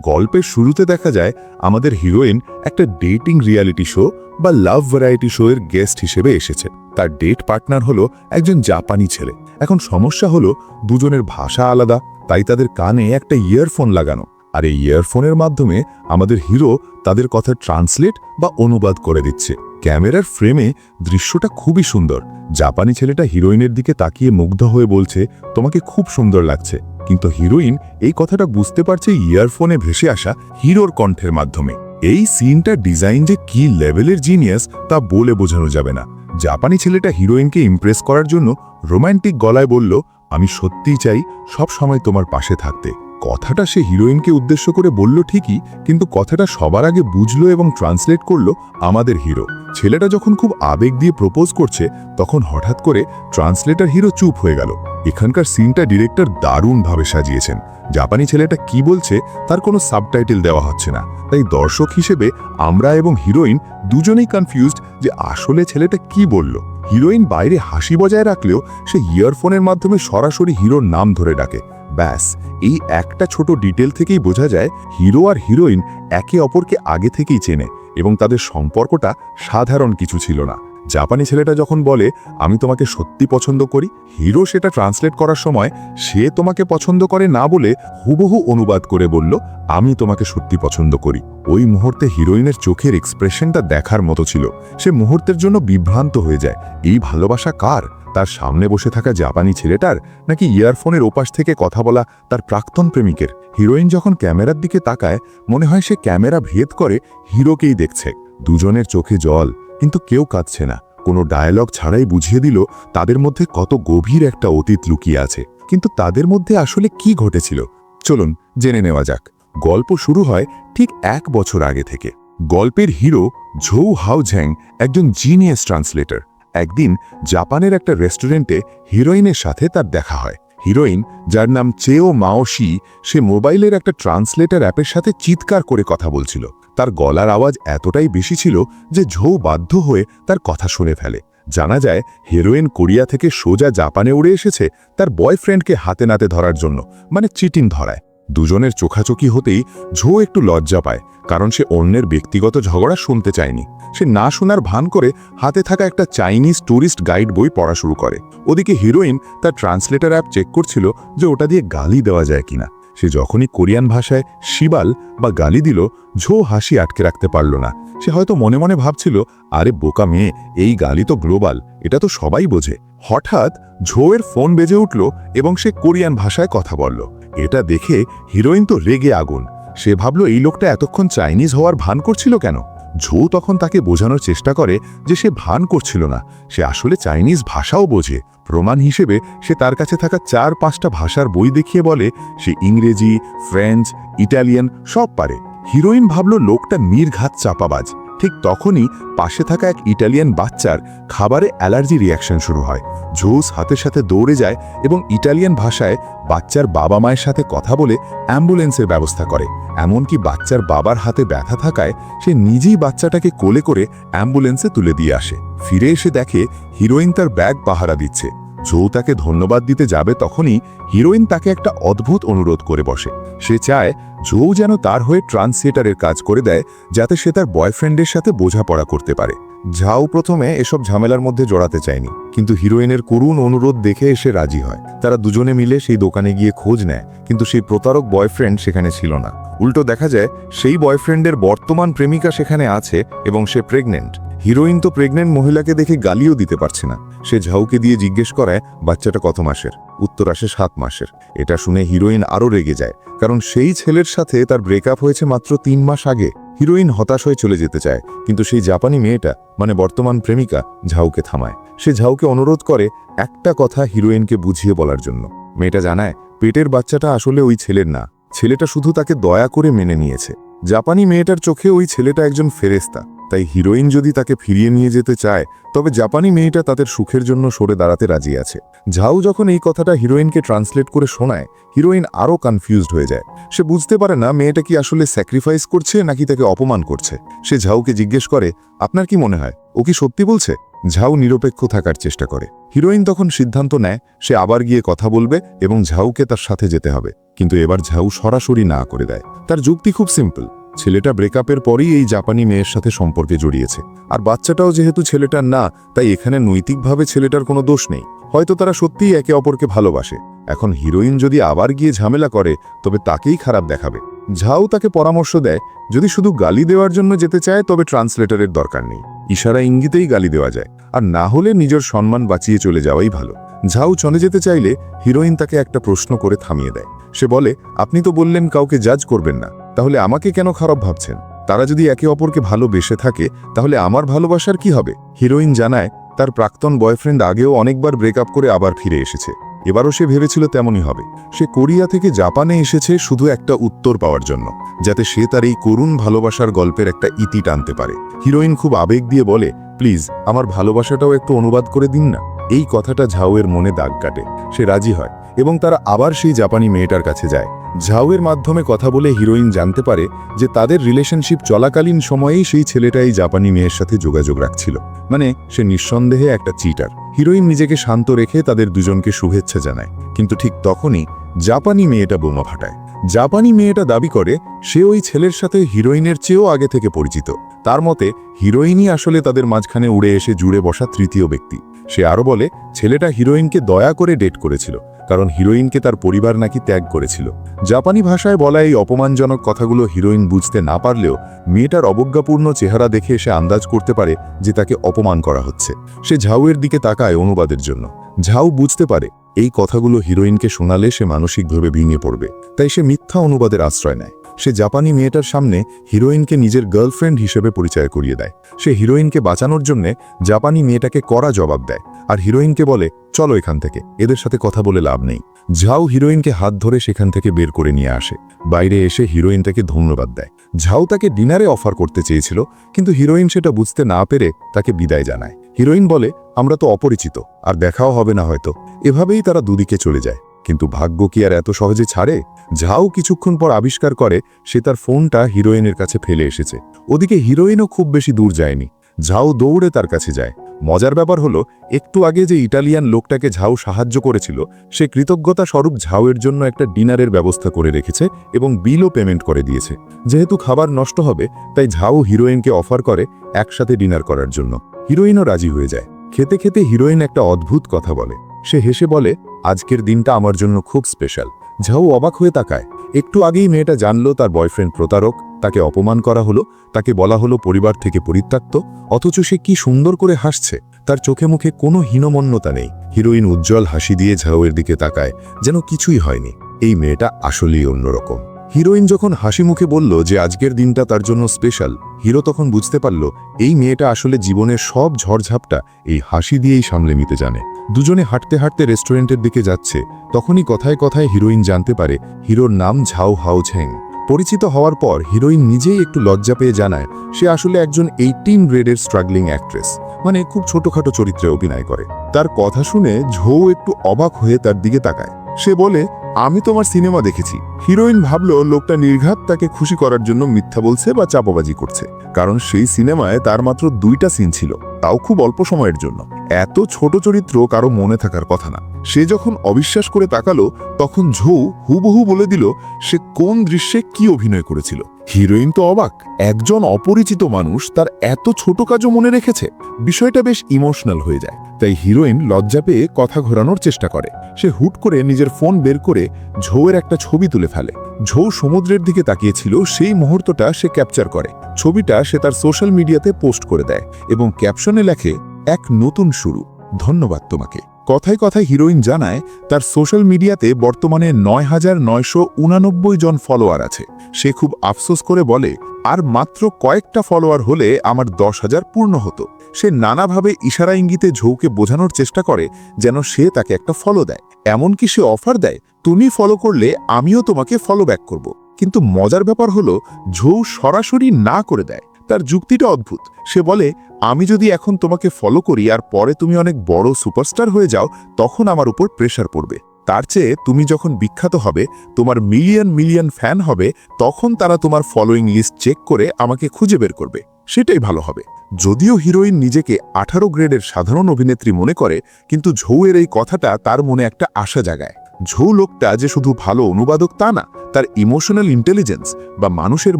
গল্পের শুরুতে দেখা যায় আমাদের হিরোইন একটা ডেটিং রিয়ালিটি শো বা লাভ ভ্যারাইটি শো এর গেস্ট হিসেবে এসেছে। তার ডেট পার্টনার হলো একজন জাপানি ছেলে। এখন সমস্যা হলো দুজনের ভাষা আলাদা, তাই তাদের কানে একটা ইয়ারফোন লাগানো, আর এই ইয়ারফোনের মাধ্যমে আমাদের হিরো তাদের কথা ট্রান্সলেট বা অনুবাদ করে দিচ্ছে। ক্যামেরার ফ্রেমে দৃশ্যটা খুবই সুন্দর। জাপানি ছেলেটা হিরোইনের দিকে তাকিয়ে মুগ্ধ হয়ে বলছে, তোমাকে খুব সুন্দর লাগছে, কিন্তু হিরোইন এই কথাটা বুঝতে পারছে ইয়ারফোনে ভেসে আসা হিরোর কণ্ঠের মাধ্যমে। এই সিনটা ডিজাইন যে কি লেভেলের জিনিয়াস তা বলে বোঝানো যাবে না। জাপানি ছেলেটা হিরোইনকে ইমপ্রেস করার জন্য রোম্যান্টিক গলায় বলল, আমি সত্যিই চাই সব সময় তোমার পাশে থাকতে। কথাটা সে হিরোইনকে উদ্দেশ্য করে বলল ঠিকই, কিন্তু কথাটা সবার আগে বুঝলো এবং ট্রান্সলেট করলো আমাদের হিরো। ছেলেটা যখন খুব আবেগ দিয়ে প্রপোজ করছে, তখন হঠাৎ করে ট্রান্সলেটর হিরো চুপ হয়ে গেল। এখানকার সিনটা ডিরেক্টর দারুণভাবে সাজিয়েছেন। জাপানি ছেলেটা কি বলছে তার কোনো সাবটাইটেল দেওয়া হচ্ছে না, তাই দর্শক হিসেবে আমরা এবং হিরোইন দুজনেই কনফিউজড যে আসলে ছেলেটা কি বলল। হিরোইন বাইরে হাসি বজায় রাখলেও সে ইয়ারফোনের মাধ্যমে সরাসরি হিরোর নাম ধরে ডাকে। ব্যাস, এই একটা ছোট ডিটেল থেকেই বোঝা যায় হিরো আর হিরোইন একে অপরকে আগে থেকেই চেনে এবং তাদের সম্পর্কটা সাধারণ কিছু ছিল না। জাপানি ছেলেটা যখন বলে, আমি তোমাকে সত্যি পছন্দ করি, হিরো সেটা ট্রান্সলেট করার সময় সে তোমাকে পছন্দ করে না বলে হুবহু অনুবাদ করে বলল, আমি তোমাকে সত্যি পছন্দ করি। ওই মুহূর্তে হিরোইনের চোখের এক্সপ্রেশনটা দেখার মতো ছিল। সে মুহূর্তের জন্য বিভ্রান্ত হয়ে যায়। এই ভালোবাসা কার? তার সামনে বসে থাকা জাপানি ছেলেটার, নাকি ইয়ারফোনের ওপাশ থেকে কথা বলা তার প্রাক্তন প্রেমিকের? হিরোইন যখন ক্যামেরার দিকে তাকায়, মনে হয় সে ক্যামেরা ভেদ করে হিরোকেই দেখছে। দুজনের চোখে জল, কিন্তু কেউ কাঁদছে না। কোনো ডায়ালগ ছাড়াই বুঝিয়ে দিল তাদের মধ্যে কত গভীর একটা অতীত লুকিয়ে আছে। কিন্তু তাদের মধ্যে আসলে কি ঘটেছিল, চলুন জেনে নেওয়া যাক। গল্প শুরু হয় ঠিক 1 বছর আগে থেকে। গল্পের হিরো ঝৌ হাওঝ্যাং একজন জিনিয়াস ট্রান্সলেটর। একদিন জাপানের একটা রেস্টুরেন্টে হিরোইনের সাথে তার দেখা হয়। হিরোইন, যার নাম চেও মাওশি, সে মোবাইলের একটা ট্রান্সলেটর অ্যাপের সাথে চিৎকার করে কথা বলছিল। তার গলার আওয়াজ এতটাই বেশি ছিল যে ঝৌ বাধ্য হয়ে তার কথা শুনে ফেলে। জানা যায় হিরোইন কোরিয়া থেকে সোজা জাপানে উড়ে এসেছে তার বয়ফ্রেন্ডকে হাতে নাতে ধরার জন্য, মানে চিটিং ধরায়। দুজনের চোখাচোখি হতেই ঝৌ একটু লজ্জা পায়, কারণ সে অন্যের ব্যক্তিগত ঝগড়া শুনতে চায়নি। সে না শোনার ভান করে হাতে থাকা একটা চাইনিজ ট্যুরিস্ট গাইড বই পড়া শুরু করে। ওদিকে হিরোইন তার ট্রান্সলেটর অ্যাপ চেক করছিল যে ওটা দিয়ে গালি দেওয়া যায় কিনা। সে যখনই কোরিয়ান ভাষায় শিবাল বা গালি দিল, ঝৌ হাসি আটকে রাখতে পারল না। সে হয়তো মনে মনে ভাবছিল, আরে বোকা মেয়ে, এই গালি তো গ্লোবাল, এটা তো সবাই বোঝে। হঠাৎ ঝৌয়ের ফোন বেজে উঠল এবং সে কোরিয়ান ভাষায় কথা বলল। এটা দেখে হিরোইন তো রেগে আগুন। সে ভাবল এই লোকটা এতক্ষণ চাইনিজ হওয়ার ভান করছিল কেন। ঝৌ তখন তাকে বোঝানোর চেষ্টা করে যে সে ভান করছিল না, সে আসলে চাইনিজ ভাষাও বোঝে। প্রমাণ হিসেবে সে তার কাছে থাকা 4-5টা ভাষার বই দেখিয়ে বলে সে ইংরেজি, ফ্রেঞ্চ, ইটালিয়ান সব পারে। হিরোইন ভাবল লোকটা নির্ঘাত চাপাবাজ। ঠিক তখনই পাশে থাকা এক ইটালিয়ান বাচ্চার খাবারে অ্যালার্জি রিয়াকশন শুরু হয়। ঝৌ সাথে সাথে দৌড়ে যায় এবং ইটালিয়ান ভাষায় বাচ্চার বাবা মায়ের সাথে কথা বলে অ্যাম্বুলেন্সের ব্যবস্থা করে। এমনকি বাচ্চার বাবার হাতে ব্যথা থাকায় সে নিজেই বাচ্চাটাকে কোলে করে অ্যাম্বুলেন্সে তুলে দিয়ে আসে। ফিরে এসে দেখে হিরোইন তার ব্যাগ পাহারা দিচ্ছে। ঝৌ তাকে ধন্যবাদ দিতে যাবে, তখনই হিরোইন তাকে একটা অদ্ভুত অনুরোধ করে বসে। সে চায় ঝৌ যেন তার হয়ে ট্রান্সলেটরের কাজ করে দেয়, যাতে সে তার বয়ফ্রেন্ডের সাথে বোঝাপড়া করতে পারে। ঝাও প্রথমে এসব ঝামেলার মধ্যে জড়াতে চায়নি, কিন্তু হিরোইনের করুণ অনুরোধ দেখে এসে রাজি হয়। তারা দুজনে মিলে সেই দোকানে গিয়ে খোঁজ নেয়, কিন্তু সেই প্রতারক বয়ফ্রেন্ড সেখানে ছিল না। উল্টো দেখা যায় সেই বয়ফ্রেন্ডের বর্তমান প্রেমিকা সেখানে আছে এবং সে প্রেগনেন্ট। হিরোইন তো প্রেগনেন্ট মহিলাকে দেখে গালিও দিতে পারছে না। সে ঝাউকে দিয়ে জিজ্ঞেস করায় বাচ্চাটা কত মাসের। উত্তর আসে 7 মাসের। এটা শুনে হিরোইন আরও রেগে যায়, কারণ সেই ছেলের সাথে তার ব্রেকআপ হয়েছে মাত্র 3 মাস আগে। হিরোইন হতাশ হয়ে চলে যেতে চায়, কিন্তু সেই জাপানি মেয়েটা, মানে বর্তমান প্রেমিকা, ঝাউকে থামায়। সে ঝাউকে অনুরোধ করে একটা কথা হিরোইনকে বুঝিয়ে বলার জন্য। মেয়েটা জানায় পেটের বাচ্চাটা আসলে ওই ছেলের না, ছেলেটা শুধু তাকে দয়া করে মেনে নিয়েছে। জাপানি মেয়েটার চোখে ওই ছেলেটা একজন ফেরেশতা, তাই হিরোইন যদি তাকে ফিরিয়ে নিয়ে যেতে চায়, তবে জাপানি মেয়েটা তাদের সুখের জন্য সরে দাঁড়াতে রাজি আছে। ঝাউ যখন এই কথাটা হিরোইনকে ট্রান্সলেট করে শোনায়, হিরোইন আরও কনফিউজড হয়ে যায়। সে বুঝতে পারে না মেয়েটা কি আসলে স্যাক্রিফাইস করছে নাকি তাকে অপমান করছে। সে ঝাউকে জিজ্ঞেস করে, আপনার কি মনে হয় ও কি সত্যি বলছে? ঝাউ নিরপেক্ষ থাকার চেষ্টা করে। হিরোইন তখন সিদ্ধান্ত নেয় সে আবার গিয়ে কথা বলবে এবং ঝাউকে তার সাথে যেতে হবে, কিন্তু এবার ঝাউ সরাসরি না করে দেয়। তার যুক্তি খুব সিম্পল, ছেলেটা ব্রেকআপের পরেই এই জাপানি মেয়ের সাথে সম্পর্কে জড়িয়েছে, আর বাচ্চাটাও যেহেতু ছেলেটার না, তাই এখানে নৈতিকভাবে ছেলেটার কোনো দোষ নেই। হয়তো তারা সত্যিই একে অপরকে ভালোবাসে। এখন হিরোইন যদি আবার গিয়ে ঝামেলা করে তবে তাকেই খারাপ দেখাবে। ঝাউ তাকে পরামর্শ দেয় যদি শুধু গালি দেওয়ার জন্য যেতে চায় তবে ট্রান্সলেটরের দরকার নেই, ইশারা ইঙ্গিতেই গালি দেওয়া যায়, আর না হলে নিজের সম্মান বাঁচিয়ে চলে যাওয়াই ভালো। ঝাউ চলে যেতে চাইলে হিরোইন তাকে একটা প্রশ্ন করে থামিয়ে দেয়। সে বলে, আপনি তো বললেন কাউকে জাজ করবেন না, তাহলে আমাকে কেন খারাপ ভাবছেন? তারা যদি একে অপরকে ভালোবেসে থাকে তাহলে আমার ভালোবাসার কি হবে? হিরোইন জানায় তার প্রাক্তন বয়ফ্রেন্ড আগেও অনেকবার ব্রেকআপ করে আবার ফিরে এসেছে, এবারও সে ভেবেছিল তেমনই হবে। সে কোরিয়া থেকে জাপানে এসেছে শুধু একটা উত্তর পাওয়ার জন্য, যাতে সে তার এই করুণ ভালোবাসার গল্পের একটা ইতি টানতে পারে। হিরোইন খুব আবেগ দিয়ে বলে, প্লিজ আমার ভালোবাসাটাও একটু অনুবাদ করে দিন না। এই কথাটা ঝাউয়ের মনে দাগ কাটে। সে রাজি হয় এবং তারা আবার সেই জাপানি মেয়েটার কাছে যায়। ঝাউয়ের মাধ্যমে কথা বলে হিরোইন জানতে পারে যে তাদের রিলেশনশিপ চলাকালীন সময়েই সেই ছেলেটা এই জাপানি মেয়ের সাথে যোগাযোগ রাখছিল, মানে সে নিঃসন্দেহে একটা চিটার। হিরোইন নিজেকে শান্ত রেখে তাদের দুজনকে শুভেচ্ছা জানায়, কিন্তু ঠিক তখনই জাপানি মেয়েটা বোমা ফাটায়। জাপানি মেয়েটা দাবি করে সে ওই ছেলের সাথে হিরোইনের চেয়েও আগে থেকে পরিচিত। তার মতে হিরোইনই আসলে তাদের মাঝখানে উড়ে এসে জুড়ে বসা তৃতীয় ব্যক্তি। সে আরও বলে ছেলেটা হিরোইনকে দয়া করে ডেট করেছিল, কারণ হিরোইনকে তার পরিবার নাকি ত্যাগ করেছিল। জাপানি ভাষায় বলা এই অপমানজনক কথাগুলো হিরোইন বুঝতে না পারলেও মেয়েটার অবজ্ঞাপূর্ণ চেহারা দেখে সে আন্দাজ করতে পারে যে তাকে অপমান করা হচ্ছে। সে ঝাউয়ের দিকে তাকায় অনুবাদের জন্য। ঝাউ বুঝতে পারে এই কথাগুলো হিরোইনকে শোনালে সে মানসিকভাবে ভেঙে পড়বে, তাই সে মিথ্যা অনুবাদের আশ্রয় নেয়। সে জাপানি মেয়েটার সামনে হিরোইনকে নিজের গার্লফ্রেন্ড হিসেবে পরিচয় করিয়ে দেয়। সে হিরোইনকে বাঁচানোর জন্য জাপানি মেয়েটাকে কড়া জবাব দেয়, আর হিরোইনকে বলে, চলো এখান থেকে, এদের সাথে কথা বলে লাভ নেই। ঝাউ হিরোইনকে হাত ধরে সেখান থেকে বের করে নিয়ে আসে। বাইরে এসে হিরোইন তাকে ধন্যবাদ দেয়। ঝাউ তাকে ডিনারে অফার করতে চেয়েছিল, কিন্তু হিরোইন সেটা বুঝতে না পেরে তাকে বিদায় জানায়। হিরোইন বলে, আমরা তো অপরিচিত, আর দেখাও হবে না হয়তো। এভাবেই তারা দুদিকে চলে যায়। কিন্তু ভাগ্য কি আর এত সহজে ছাড়ে? ঝাউ কিছুক্ষণ পর আবিষ্কার করে সে তার ফোনটা হিরোইনের কাছে ফেলে এসেছে। ওদিকে হিরোইনও খুব বেশি দূর যায়নি। ঝাউ দৌড়ে তার কাছে যায়। মজার ব্যাপার হলো, একটু আগে যে ইটালিয়ান লোকটাকে ঝাউ সাহায্য করেছিল সে কৃতজ্ঞতা স্বরূপ ঝাউয়ের জন্য একটা ডিনারের ব্যবস্থা করে রেখেছে এবং বিলও পেমেন্ট করে দিয়েছে। যেহেতু খাবার নষ্ট হবে তাই ঝাউ হিরোইনকে অফার করে একসাথে ডিনার করার জন্য। হিরোইনও রাজি হয়ে যায়। খেতে খেতে হিরোইন একটা অদ্ভুত কথা বলে। সে হেসে বলে, আজকের দিনটা আমার জন্য খুব স্পেশাল। ঝাউ অবাক হয়ে তাকায়। একটু আগেই মেয়েটা জানলো তার বয়ফ্রেন্ড প্রতারক, তাকে অপমান করা হলো, তাকে বলা হলো পরিবার থেকে পরিত্যক্ত, অথচ সে কি সুন্দর করে হাসছে। তার চোখে মুখে কোনো হীনমন্যতা নেই। হিরোইন উজ্জ্বল হাসি দিয়ে ঝাউয়ের দিকে তাকায়, যেন কিছুই হয়নি। এই মেয়েটা আসলেই অন্যরকম। হিরোইন যখন হাসি মুখে বলল যে আজকের দিনটা তার জন্য স্পেশাল, হিরো তখন বুঝতে পারল এই মেয়েটা আসলে জীবনের সব ঝড়ঝাপটা এই হাসি দিয়েই সামলে নিতে জানে। দুজনে হাঁটতে হাঁটতে রেস্টুরেন্টের দিকে যাচ্ছে। তখনই কথায় কথায় হিরোইন জানতে পারে হিরোর নাম ঝাও হাওছেং। পরিচিত হওয়ার পর হিরোইন নিজেই একটু লজ্জা পেয়ে জানায় সে আসলে একজন 18 গ্রেডের স্ট্রাগলিং অ্যাক্ট্রেস, মানে খুব ছোটখাটো চরিত্রে অভিনয় করে। তার কথা শুনে ঝৌ একটু অবাক হয়ে তার দিকে তাকায়। সে বলে, আমি তোমার সিনেমা দেখেছি। হিরোইন ভাবল লোকটা নির্ঘাত তাকে খুশি করার জন্য মিথ্যা বলছে বা চাপাবাজি করছে, কারণ সেই সিনেমায় তার মাত্র 2টা সিন ছিল, তাও খুব অল্প সময়ের জন্য। এত ছোট চরিত্র কারো মনে থাকার কথা না। সে যখন অবিশ্বাস করে তাকালো তখন ঝৌ হুবহু বলে দিল সে কোন দৃশ্যে কি অভিনয় করেছিল। হিরোইন তো অবাক, একজন অপরিচিত মানুষ তার এত ছোট কাজও মনে রেখেছে। বিষয়টা বেশ ইমোশনাল হয়ে যায়। তাই হিরোইন লজ্জা পেয়ে কথা ঘোরানোর চেষ্টা করে। সে হুট করে নিজের ফোন বের করে ঝৌয়ের একটা ছবি তুলে ফেলে। ঝৌ সমুদ্রের দিকে তাকিয়েছিল, সেই মুহূর্তটা সে ক্যাপচার করে। ছবিটা সে তার সোশ্যাল মিডিয়াতে পোস্ট করে দেয় এবং ক্যাপশনে লেখে, এক নতুন শুরু, ধন্যবাদ তোমাকে। কথায় কথায় হিরোইন জানায় তার সোশ্যাল মিডিয়াতে বর্তমানে ৯,৯৮৯ জন ফলোয়ার আছে। সে খুব আফসোস করে বলে, আর মাত্র কয়েকটা ফলোয়ার হলে আমার 10,000 পূর্ণ হতো। সে নানাভাবে ইশারা ইঙ্গিতে ঝৌকে বোঝানোর চেষ্টা করে যেন সে তাকে একটা ফলো দেয়। এমনকি সে অফার দেয়, তুমি ফলো করলে আমিও তোমাকে ফলো ব্যাক করব। কিন্তু মজার ব্যাপার হলো ঝৌ সরাসরি না করে দেয়। তার যুক্তিটা অদ্ভুত। সে বলে, আমি যদি এখন তোমাকে ফলো করি আর পরে তুমি অনেক বড় সুপারস্টার হয়ে যাও তখন আমার উপর প্রেশার পড়বে। তার চেয়ে তুমি যখন বিখ্যাত হবে, তোমার মিলিয়ন মিলিয়ন ফ্যান হবে, তখন তারা তোমার ফলোয়িং লিস্ট চেক করে আমাকে খুঁজে বের করবে। সেটাই ভালো হবে। যদিও হিরোইন নিজেকে 18 গ্রেডের সাধারণ অভিনেত্রী মনে করে, কিন্তু ঝৌয়ের এই কথাটা তার মনে একটা আশা জাগায়। ঝৌ লোকটা যে শুধু ভালো অনুবাদক তা না, তার ইমোশনাল ইন্টেলিজেন্স বা মানুষের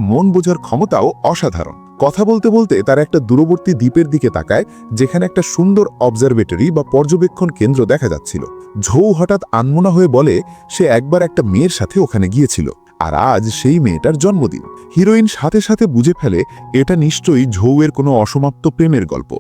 মন বোঝার ক্ষমতাও অসাধারণ। কথা বলতে বলতে তার একটা দূরবর্তী দ্বীপের দিকে তাকায়, যেখানে একটা সুন্দর অবজারভেটরি বা পর্যবেক্ষণ কেন্দ্র দেখা যাচ্ছিল। ঝৌ হঠাৎ আনমনা হয়ে বলে সে একবার একটা মেয়ের সাথে ওখানে গিয়েছিল, আর আজ সেই মেয়েটার জন্মদিন। হিরোইন সাথে সাথে বুঝে ফেলে এটা নিশ্চয়ই ঝৌয়ের কোনো অসমাপ্ত প্রেমের গল্প।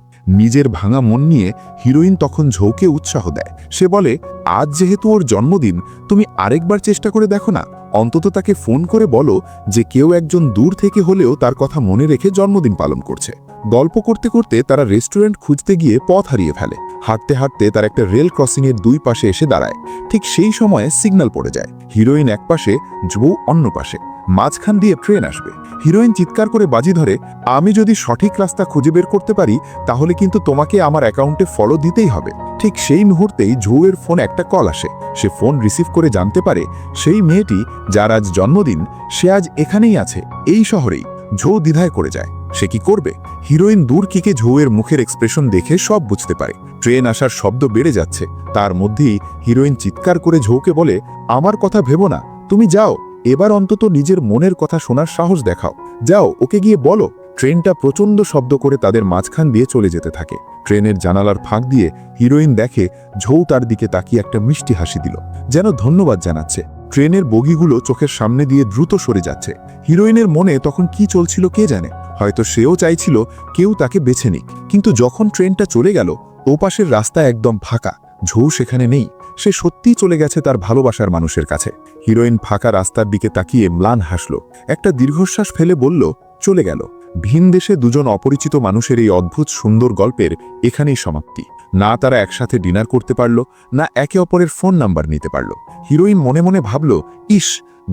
নিজের ভাঙা মন নিয়ে হিরোইন তখন ঝৌকে উৎসাহ দেয়। সে বলে, আজ যেহেতু ওর জন্মদিন, তুমি আরেকবার চেষ্টা করে দেখো না। অন্তত তাকে ফোন করে বলো যে কেউ একজন দূর থেকে হলেও তার কথা মনে রেখে জন্মদিন পালন করছে। গল্প করতে করতে তারা রেস্টুরেন্ট খুঁজতে গিয়ে পথ হারিয়ে ফেলে। হাঁটতে হাঁটতে তার একটা রেল ক্রসিংয়ের দুই পাশে এসে দাঁড়ায়। ঠিক সেই সময়ে সিগন্যাল পড়ে যায়। হিরোইন এক পাশে, ঝৌ অন্য পাশে। মাঝখান দিয়ে ট্রেন আসবে। হিরোইন চিৎকার করে বাজি ধরে, আমি যদি সঠিক রাস্তা খুঁজে বের করতে পারি তাহলে কিন্তু তোমাকে আমার অ্যাকাউন্টে ফলো দিতেই হবে। ঠিক সেই মুহূর্তেই ঝৌয়ের ফোন একটা কল আসে। সে ফোন রিসিভ করে জানতে পারে সেই মেয়েটি যার আজ জন্মদিন, সে আজ এখানেই আছে, এই শহরেই। ঝৌ দ্বিধায় করে যায়, সে কি করবে? হিরোইন দূর থেকে ঝৌয়ের মুখের এক্সপ্রেশন দেখে সব বুঝতে পারে। ট্রেন আসার শব্দ বেড়ে যাচ্ছে। তার মধ্যেই হিরোইন চিৎকার করে ঝৌকে বলে, আমার কথা ভেবো না, তুমি যাও। এবার অন্তত নিজের মনের কথা শোনার সাহস দেখাও। যাও, ওকে গিয়ে বলো। ট্রেনটা প্রচণ্ড শব্দ করে তাদের মাঝখান দিয়ে চলে যেতে থাকে। ট্রেনের জানালার ফাঁক দিয়ে হিরোইন দেখে ঝৌ তার দিকে তাকিয়ে একটা মিষ্টি হাসি দিল, যেন ধন্যবাদ জানাচ্ছে। ট্রেনের বগিগুলো চোখের সামনে দিয়ে দ্রুত সরে যাচ্ছে। হিরোইনের মনে তখন কি চলছিল কে জানে। হয়তো সেও চাইছিল কেউ তাকে বেছে নিক। কিন্তু যখন ট্রেনটা চলে গেল, ওপাশের রাস্তা একদম ফাঁকা। ঝৌ সেখানে নেই। সে সত্যিই চলে গেছে তার ভালোবাসার মানুষের কাছে। হিরোইন ফাঁকা রাস্তার দিকে তাকিয়ে ম্লান হাসল। একটা দীর্ঘশ্বাস ফেলে বলল, চলে গেল। ভিন দেশে দুজন অপরিচিত মানুষের এই অদ্ভুত সুন্দর গল্পের এখানেই সমাপ্তি। না তারা একসাথে ডিনার করতে পারল, না একে অপরের ফোন নাম্বার নিতে পারল। হিরোইন মনে মনে ভাবল, ইস,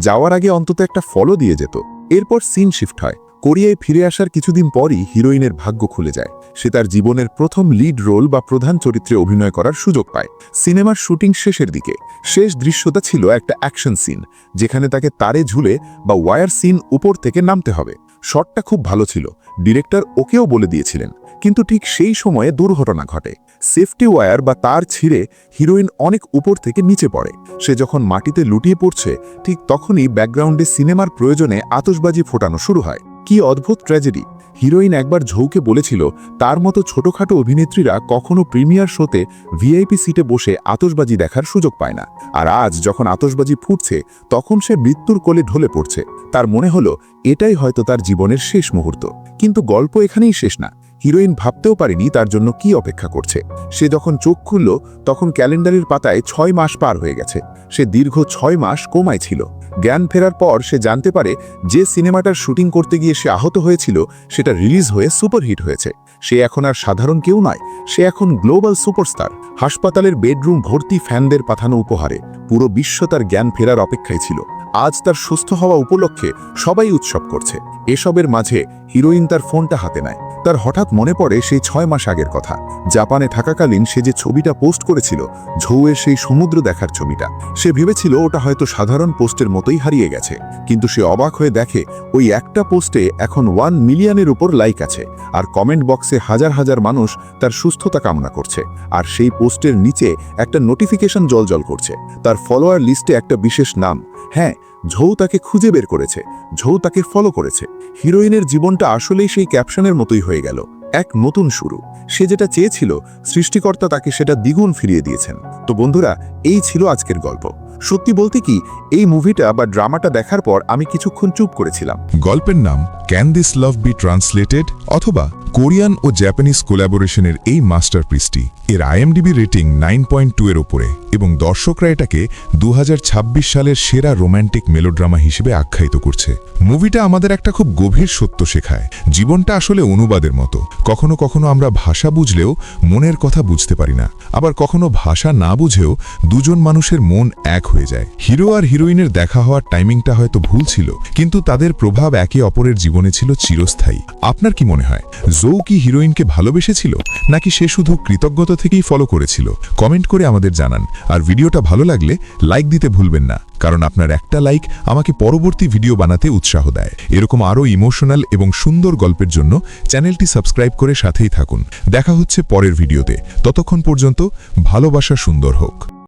যাওয়ার আগে অন্তত একটা ফলো দিয়ে যেত। এরপর সিন শিফট হয়। কোরিয়ায় ফিরে আসার কিছুদিন পরই হিরোইনের ভাগ্য খুলে যায়। সে তার জীবনের প্রথম লিড রোল বা প্রধান চরিত্রে অভিনয় করার সুযোগ পায়। সিনেমার শুটিং শেষের দিকে। শেষ দৃশ্যটা ছিল একটা অ্যাকশন সিন, যেখানে তাকে তারে ঝুলে বা ওয়্যার সিন উপর থেকে নামতে হবে। শটটা খুব ভালো ছিল, ডিরেক্টর ওকেও বলে দিয়েছিলেন। কিন্তু ঠিক সেই সময়ে দুর্ঘটনা ঘটে। সেফটি ওয়্যার বা তার ছিঁড়ে হিরোইন অনেক উপর থেকে নিচে পড়ে। সে যখন মাটিতে লুটিয়ে পড়ছে, ঠিক তখনই ব্যাকগ্রাউন্ডে সিনেমার প্রয়োজনে আতশবাজি ফোটানো শুরু হয়। কি অদ্ভুত ট্র্যাজেডি! হিরোইন একবার ঝৌকে বলেছিল তার মতো ছোটখাটো অভিনেত্রীরা কখনো প্রিমিয়ার শোতে ভিআইপি সিটে বসে আতশবাজি দেখার সুযোগ পায় না। আর আজ যখন আতশবাজি ফুটছে, তখন সে মৃত্যুর কোলে ঢলে পড়ছে। তার মনে হলো এটাই হয়তো তার জীবনের শেষ মুহূর্ত। কিন্তু গল্প এখানেই শেষ না। হিরোইন ভাবতেও পারেনি তার জন্য কি অপেক্ষা করছে। সে যখন চোখ খুলল, তখন ক্যালেন্ডারের পাতায় 6 মাস পার হয়ে গেছে। সে দীর্ঘ 6 মাস কোমায় ছিল। জ্ঞান ফেরার পর সে জানতে পারে যে সিনেমাটার শুটিং করতে গিয়ে সে আহত হয়েছিল, সেটা রিলিজ হয়ে সুপারহিট হয়েছে। সে এখন আর সাধারণ কেউ নয়, সে এখন গ্লোবাল সুপারস্টার। হাসপাতালের বেডরুম ভর্তি ফ্যানদের পাঠানো উপহারে পুরো বিশ্ব তার জ্ঞান ফেরার অপেক্ষায় ছিল। আজ তার সুস্থ হওয়া উপলক্ষে সবাই উৎসব করছে। এসবের মাঝে হিরোইন তার ফোনটা হাতে নেয়। তার হঠাৎ মনে পড়ে সেই 6 মাস আগের কথা। জাপানে থাকাকালীন সে যে ছবিটা পোস্ট করেছিল, ঝৌয়ের সেই সমুদ্র দেখার ছবিটা। সে ভেবেছিল ওটা হয়তো সাধারণ পোস্টের মতোই হারিয়ে গেছে। কিন্তু সে অবাক হয়ে দেখে ওই একটা পোস্টে এখন 1 মিলিয়নের উপর লাইক আছে। আর কমেন্ট বক্সে হাজার হাজার মানুষ তার সুস্থতা কামনা করছে। আর সেই পোস্টের নিচে একটা নোটিফিকেশন জ্বলজ্বল করছে। তার ফলোয়ার লিস্টে একটা বিশেষ নাম। হ্যাঁ, ঝৌ তাকে খুঁজে বের করেছে, ঝৌ তাকে ফলো করেছে। হিরোইনের জীবনটা আসলেই সেই ক্যাপশনের মতোই হয়ে গেল, এক নতুন শুরু। সে যেটা চেয়েছিল, সৃষ্টিকর্তা তাকে সেটা দ্বিগুণ ফিরিয়ে দিয়েছেন। তো বন্ধুরা, এই ছিল আজকের গল্প। সত্যি বলতে কি, এই মুভিটা বা ড্রামাটা দেখার পর আমি কিছুক্ষণ চুপ করেছিলাম। গল্পের নাম can this love B translated, অথবা কোরিয়ান ও জাপানিজ কোলাবোরেশনের এই মাস্টারপিসটি। এর আইএমডিবি রেটিং 9.2 এর উপরে, এবং দর্শকরা এটাকে 2026 সালের সেরা রোম্যান্টিক মেলোড্রামা হিসেবে আখ্যায়িত করছে। মুভিটা আমাদের একটা খুব গভীর সত্য শেখায়। জীবনটা আসলে অনুবাদের মতো। কখনো কখনো আমরা ভাষা বুঝলেও মনের কথা বুঝতে পারি না। আবার কখনো ভাষা না বুঝেও দুজন মানুষের মন এক হয়ে যায়। হিরো আর হিরোইনের দেখা হওয়ার টাইমিংটা হয়তো ভুল ছিল, কিন্তু তাদের প্রভাব একে অপরের জীবনে ছিল চিরস্থায়ী। আপনার কি মনে হয়, জো কি হিরোইনকে ভালোবেসেছিল, নাকি সে শুধু কৃতজ্ঞতা থেকেই ফলো করেছিল? কমেন্ট করে আমাদের জানান। আর ভিডিওটা ভালো লাগলে লাইক দিতে ভুলবেন না, কারণ আপনার একটা লাইক আমাকে পরবর্তী ভিডিও বানাতে উৎসাহ দেয়। এরকম আরও ইমোশনাল এবং সুন্দর গল্পের জন্য চ্যানেলটি সাবস্ক্রাইব করে সাথেই থাকুন। দেখা হচ্ছে পরের ভিডিওতে। ততক্ষণ পর্যন্ত ভালোবাসা সুন্দর হোক।